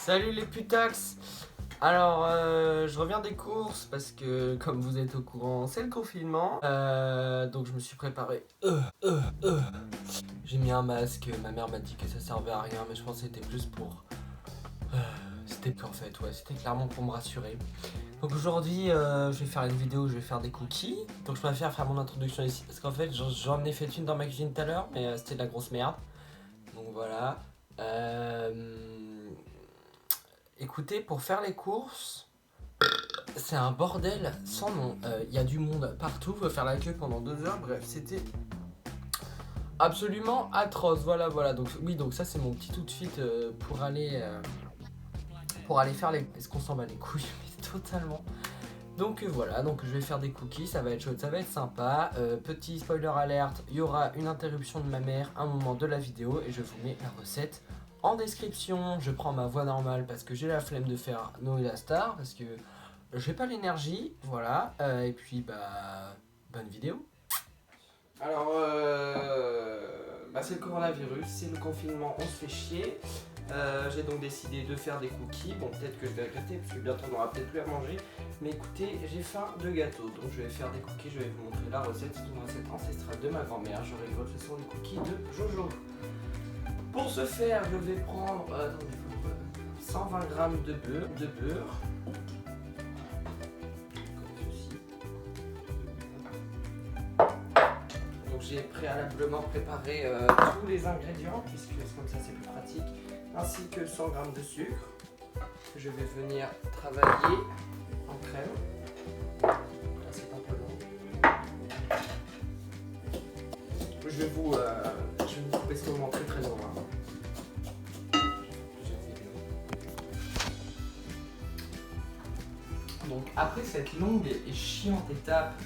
Salut les putax. Alors je reviens des courses parce que comme vous êtes au courant c'est le confinement, donc je me suis préparé. J'ai mis un masque, ma mère m'a dit que ça servait à rien mais je pense que c'était plus pour... c'était qu'en fait ouais, c'était clairement pour me rassurer. Donc aujourd'hui je vais faire une vidéo où je vais faire des cookies. Donc je préfère faire mon introduction ici parce qu'en fait j'en ai fait une dans ma cuisine tout à l'heure mais c'était de la grosse merde. Donc voilà. Écoutez, pour faire les courses, c'est un bordel sans nom. Y a du monde partout, faut faire la queue pendant 2 heures. Bref, c'était absolument atroce. Voilà. Donc oui, donc ça c'est mon petit outfit pour aller faire les. Est-ce qu'on s'en bat les couilles? Mais totalement. Donc voilà, donc je vais faire des cookies, ça va être chouette, ça va être sympa. Petit spoiler alerte, il y aura une interruption de ma mère à un moment de la vidéo et je vous mets la recette en description. Je prends ma voix normale parce que j'ai la flemme de faire Noé la star, parce que j'ai pas l'énergie, voilà. Et puis bah, bonne vidéo. Alors c'est le coronavirus, c'est le confinement, on se fait chier. J'ai donc décidé de faire des cookies. Bon, peut-être que je vais regretter parce que bientôt on n'aura peut-être plus à manger. Mais écoutez, j'ai faim de gâteau. Donc je vais faire des cookies, je vais vous montrer la recette. C'est une recette ancestrale de ma grand-mère. Je rigole, ce sont des cookies de Jojo. Pour ce faire, je vais prendre 120 g de beurre. Comme ceci. Donc j'ai préalablement préparé tous les ingrédients, puisque comme ça c'est plus pratique. Ainsi que 100 g de sucre que je vais venir travailler en crème. Là c'est un peu long. Je vais vous couper ce moment très long. Hein. Donc après cette longue et chiante étape,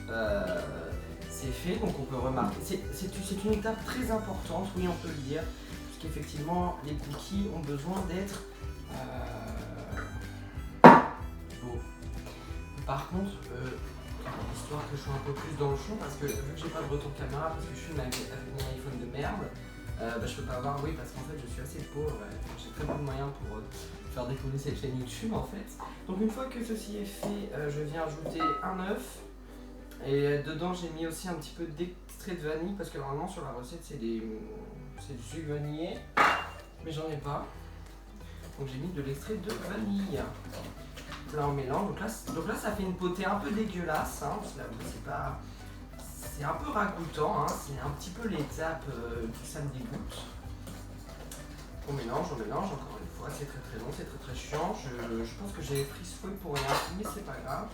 c'est fait. Donc on peut remarquer, c'est une étape très importante, oui on peut le dire. Effectivement, les cookies ont besoin d'être beaux. Par contre, histoire que je sois un peu plus dans le champ, parce que vu que j'ai pas de retour caméra, parce que je suis avec mon iPhone de merde, je peux pas avoir, oui, parce qu'en fait je suis assez pauvre, j'ai très peu de moyens pour faire décoller cette chaîne YouTube en fait. Donc une fois que ceci est fait, je viens ajouter un œuf. Et dedans j'ai mis aussi un petit peu d'extrait de vanille, parce que normalement sur la recette c'est du sucre vanillé, mais j'en ai pas. Donc j'ai mis de l'extrait de vanille. Là on mélange, donc là ça fait une potée un peu dégueulasse, hein, c'est un peu ragoûtant, hein, c'est un petit peu l'étape que ça me dégoûte. On mélange encore une fois, c'est très long, c'est très chiant, je pense que j'ai pris ce fouet pour rien, mais c'est pas grave.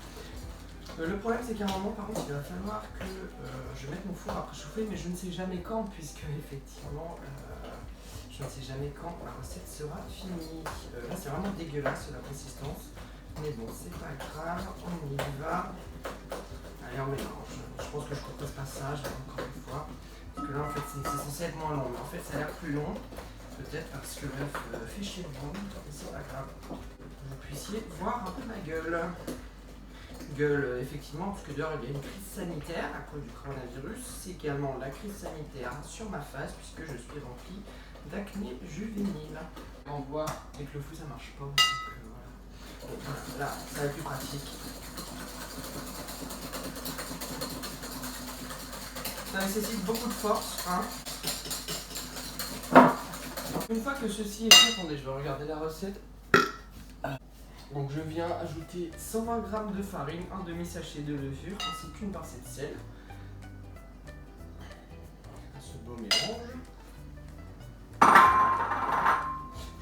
Le problème c'est qu'à un moment par contre il va falloir que je mette mon four à préchauffer, mais je ne sais jamais quand, puisque effectivement je ne sais jamais quand la recette sera finie. Là c'est vraiment dégueulasse la consistance, mais bon c'est pas grave, on y va. Allez on mélange, je pense que je coupe ce passage encore une fois, parce que là en fait c'est censé être moins long, mais en fait ça a l'air plus long, peut-être parce que l'œuf fait chier le monde, mais c'est pas grave. Que vous puissiez voir un peu ma gueule. Effectivement, parce que dehors il y a une crise sanitaire à cause du coronavirus, c'est également la crise sanitaire sur ma face puisque je suis rempli d'acné juvénile. On voit avec le fou ça marche pas, donc voilà. Bon, là ça va être plus pratique. Ça nécessite beaucoup de force, hein. Une fois que ceci est fait, attendez, je vais regarder la recette. Donc je viens ajouter 120 g de farine, un demi-sachet de levure ainsi qu'une pincée de sel. Ce beau mélange.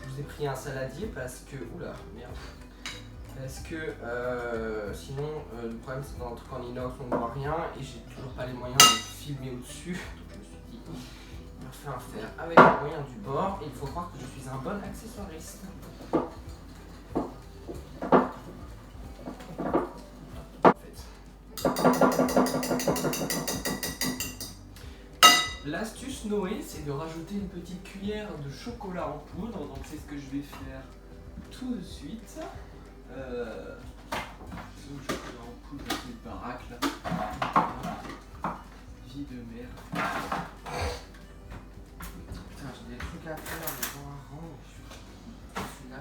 Je vous ai pris un saladier parce que... Oula, merde. Parce que sinon le problème c'est dans un truc en inox on ne voit rien et j'ai toujours pas les moyens de filmer au-dessus. Donc je me suis dit, il va falloir faire avec les moyens du bord et il faut croire que je suis un bon accessoiriste. L'astuce Noé, c'est de rajouter une petite cuillère de chocolat en poudre, donc c'est ce que je vais faire tout de suite. Le chocolat en poudre, c'est une baraque là. Vie de merde. Putain, j'ai des trucs à faire, des gens à rendre. Celui-là,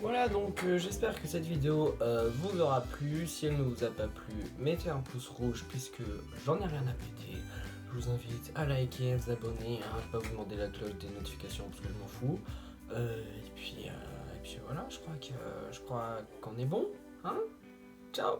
Voilà, donc j'espère que cette vidéo vous aura plu. Si elle ne vous a pas plu, mettez un pouce rouge puisque j'en ai rien à péter. Je vous invite à liker, à vous abonner, à ne pas vous demander la cloche des notifications parce que je m'en fous. Et puis voilà, je crois qu'on est bon. Hein. Ciao.